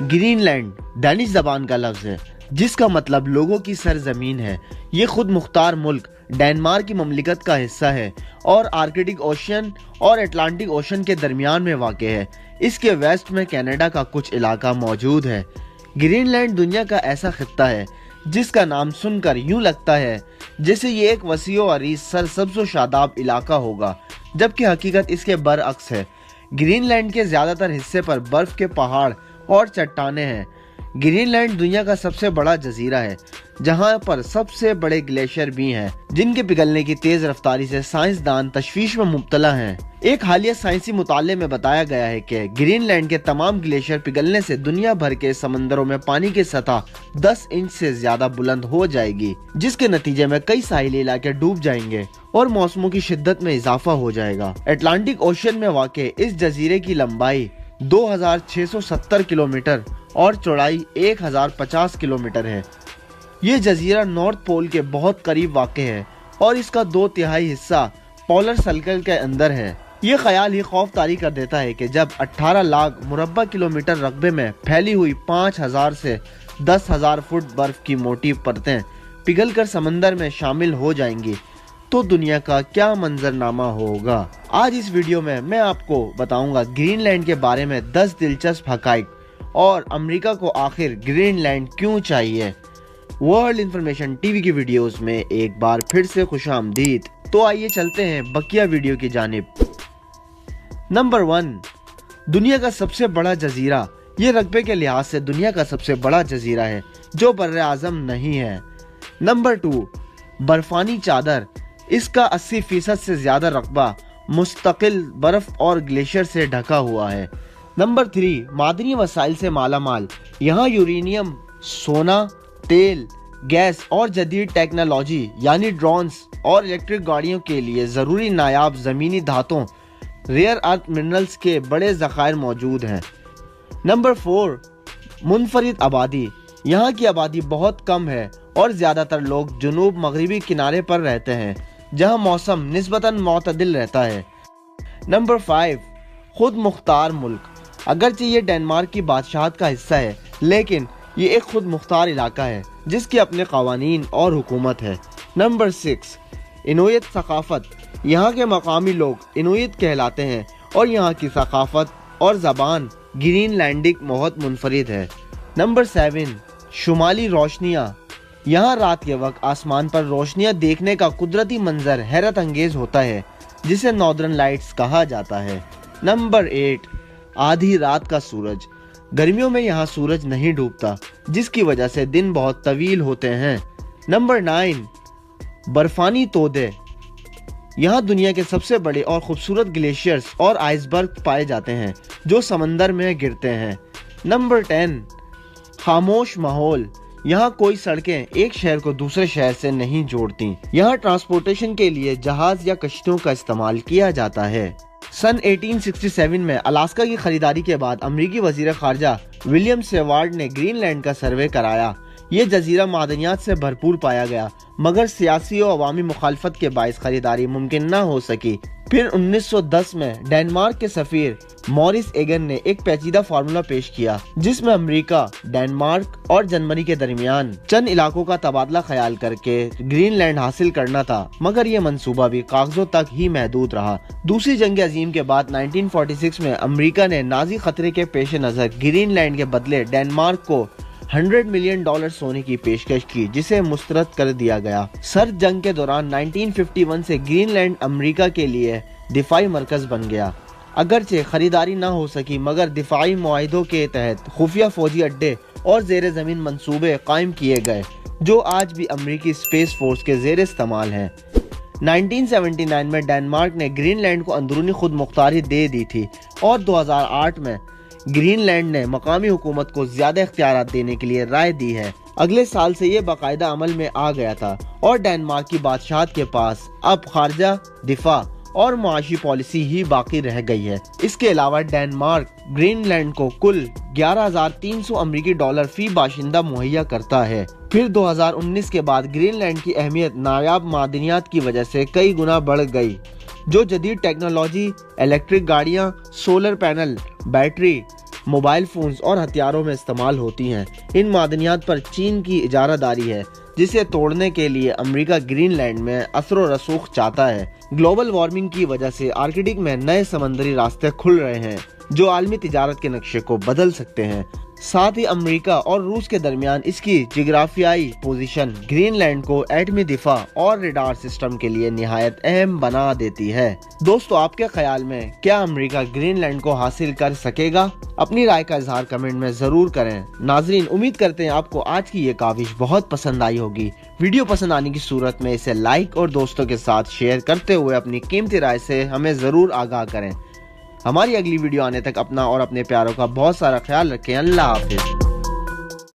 Green land Danish زبان کا لفظ ہے جس کا مطلب لوگوں کی سرزمین ہے۔ یہ خود مختار ملک ڈنمارک کی مملکت کا حصہ ہے اور آرکٹک اوشین اور اٹلانٹک اوشین کے درمیان میں واقع ہے۔ اس کے ویسٹ میں کینیڈا کا کچھ علاقہ موجود ہے۔ گرین لینڈ دنیا کا ایسا خطہ ہے جس کا نام سن کر یوں لگتا ہے جیسے یہ ایک وسیع و عریض سرسبز و شاداب علاقہ ہوگا، جبکہ حقیقت اس کے برعکس ہے۔ گرین لینڈ کے زیادہ تر حصے پر برف کے پہاڑ اور چٹانیں ہیں۔ گرین لینڈ دنیا کا سب سے بڑا جزیرہ ہے جہاں پر سب سے بڑے گلیشیئر بھی ہیں جن کے پگھلنے کی تیز رفتاری سے سائنسدان تشویش میں مبتلا ہیں۔ ایک حالیہ سائنسی مطالعے میں بتایا گیا ہے کہ گرین لینڈ کے تمام گلیشیئر پگھلنے سے دنیا بھر کے سمندروں میں پانی کی سطح 10 انچ سے زیادہ بلند ہو جائے گی، جس کے نتیجے میں کئی ساحلی علاقے ڈوب جائیں گے اور موسموں کی شدت میں اضافہ ہو جائے گا۔ اٹلانٹک اوشین میں واقع اس جزیرے کی لمبائی 2670 کلومیٹر اور چوڑائی 1050 کلومیٹر ہے۔ یہ جزیرہ نارتھ پول کے بہت قریب واقع ہے اور اس کا 2/3 حصہ پولر سرکل کے اندر ہے۔ یہ خیال ہی خوف طاری کر دیتا ہے کہ جب 18 لاکھ مربع کلومیٹر رقبے میں پھیلی ہوئی 5000 سے 10,000 فٹ برف کی موٹی پرتیں پگھل کر سمندر میں شامل ہو جائیں گی تو دنیا کا کیا منظرنامہ ہوگا۔ آج اس ویڈیو میں آپ کو بتاؤں گا گرین لینڈ کے بارے میں 10 دلچسپ حقائق اور امریکہ کو آخر گرین لینڈ کیوں چاہیے۔ ورلڈ انفارمیشن ٹی وی کی ویڈیوز میں ایک بار پھر سے خوش آمدید۔ تو آئیے چلتے ہیں بقیہ ویڈیو کی جانب۔ نمبر 1، دنیا کا سب سے بڑا جزیرہ۔ یہ رقبے کے لحاظ سے دنیا کا سب سے بڑا جزیرہ ہے جو بر اعظم نہیں ہے۔ نمبر 2، برفانی چادر۔ اس کا 80% سے زیادہ رقبہ مستقل برف اور گلیشیئر سے ڈھکا ہوا ہے۔ نمبر 3، معدنی وسائل سے مالا مال۔ یہاں یورینیم، سونا، تیل، گیس اور جدید ٹیکنالوجی یعنی ڈرونز اور الیکٹرک گاڑیوں کے لیے ضروری نایاب زمینی دھاتوں ریئر ارتھ منرلز کے بڑے ذخائر موجود ہیں۔ نمبر 4، منفرد آبادی۔ یہاں کی آبادی بہت کم ہے اور زیادہ تر لوگ جنوب مغربی کنارے پر رہتے ہیں جہاں موسم نسبتاً معتدل رہتا ہے۔ نمبر 5، خود مختار ملک۔ اگرچہ یہ ڈنمارک کی بادشاہت کا حصہ ہے لیکن یہ ایک خود مختار علاقہ ہے جس کے اپنے قوانین اور حکومت ہے۔ نمبر 6، انویت ثقافت۔ یہاں کے مقامی لوگ انویت کہلاتے ہیں اور یہاں کی ثقافت اور زبان گرین لینڈک بہت منفرد ہے۔ نمبر 7، شمالی روشنیاں۔ یہاں رات کے وقت آسمان پر روشنیاں دیکھنے کا قدرتی منظر حیرت انگیز ہوتا ہے جسے ناردرن لائٹس کہا جاتا ہے۔ نمبر 8، آدھی رات کا سورج۔ گرمیوں میں یہاں سورج نہیں ڈوبتا جس کی وجہ سے دن بہت طویل ہوتے ہیں۔ نمبر 9، برفانی تودے۔ یہاں دنیا کے سب سے بڑے اور خوبصورت گلیشیئرز اور آئس برگ پائے جاتے ہیں جو سمندر میں گرتے ہیں۔ نمبر 10، خاموش ماحول۔ یہاں کوئی سڑکیں ایک شہر کو دوسرے شہر سے نہیں جوڑتی۔ یہاں ٹرانسپورٹیشن کے لیے جہاز یا کشتیوں کا استعمال کیا جاتا ہے۔ سن 1867 میں الاسکا کی خریداری کے بعد امریکی وزیر خارجہ ولیم سیوارڈ نے گرین لینڈ کا سروے کرایا۔ یہ جزیرہ معدنیات سے بھرپور پایا گیا مگر سیاسی و عوامی مخالفت کے باعث خریداری ممکن نہ ہو سکی۔ پھر 1910 میں ڈنمارک کے سفیر موریس ایگن نے ایک پیچیدہ فارمولا پیش کیا جس میں امریکہ، ڈنمارک اور جرمنی کے درمیان چند علاقوں کا تبادلہ خیال کر کے گرین لینڈ حاصل کرنا تھا، مگر یہ منصوبہ بھی کاغذوں تک ہی محدود رہا۔ دوسری جنگ عظیم کے بعد 1946 میں امریکہ نے نازی خطرے کے پیش نظر گرین لینڈ کے بدلے ڈنمارک کو $100 ملین سونے کی پیشکش کی جسے مسترد کر دیا گیا۔ سرد جنگ کے دوران 1951 سے گرین لینڈ امریکہ کے لیے دفاعی مرکز بن گیا۔ اگرچہ خریداری نہ ہو سکی مگر دفاعی معاہدوں کے تحت خفیہ فوجی اڈے اور زیر زمین منصوبے قائم کیے گئے جو آج بھی امریکی اسپیس فورس کے زیر استعمال ہیں۔ 1979 میں ڈنمارک نے گرین لینڈ کو اندرونی خود مختاری دے دی تھی اور 2008 میں گرین لینڈ نے مقامی حکومت کو زیادہ اختیارات دینے کے لیے رائے دی ہے۔ اگلے سال سے یہ باقاعدہ عمل میں آ گیا تھا اور ڈنمارک کی بادشاہت کے پاس اب خارجہ، دفاع اور معاشی پالیسی ہی باقی رہ گئی ہے۔ اس کے علاوہ ڈنمارک گرین لینڈ کو کل $11,300 فی باشندہ مہیا کرتا ہے۔ پھر 2019 کے بعد گرین لینڈ کی اہمیت نایاب معدنیات کی وجہ سے کئی گنا بڑھ گئی جو جدید ٹیکنالوجی، الیکٹرک گاڑیاں، solar panel, battery, mobile phones اور ہتھیاروں میں استعمال ہوتی ہیں۔ ان معدنیات پر چین کی اجارہ داری ہے، جسے توڑنے کے لیے امریکہ گرین لینڈ میں اثر و رسوخ چاہتا ہے۔ گلوبل وارمنگ کی وجہ سے آرکٹک میں نئے سمندری راستے کھل رہے ہیں جو عالمی تجارت کے نقشے کو بدل سکتے ہیں۔ ساتھ ہی امریکہ اور روس کے درمیان اس کی جغرافیائی پوزیشن گرین لینڈ کو ایٹمی دفاع اور ریڈار سسٹم کے لیے نہایت اہم بنا دیتی ہے۔ دوستو، آپ کے خیال میں کیا امریکہ گرین لینڈ کو حاصل کر سکے گا؟ اپنی رائے کا اظہار کمنٹ میں ضرور کریں۔ ناظرین، امید کرتے ہیں آپ کو آج کی یہ کاوش بہت پسند آئی ہوگی۔ ویڈیو پسند آنے کی صورت میں اسے لائک اور دوستوں کے ساتھ شیئر کرتے ہوئے اپنی قیمتی رائے سے ہمیں ضرور آگاہ کریں۔ ہماری اگلی ویڈیو آنے تک اپنا اور اپنے پیاروں کا بہت سارا خیال رکھیں۔ اللہ حافظ۔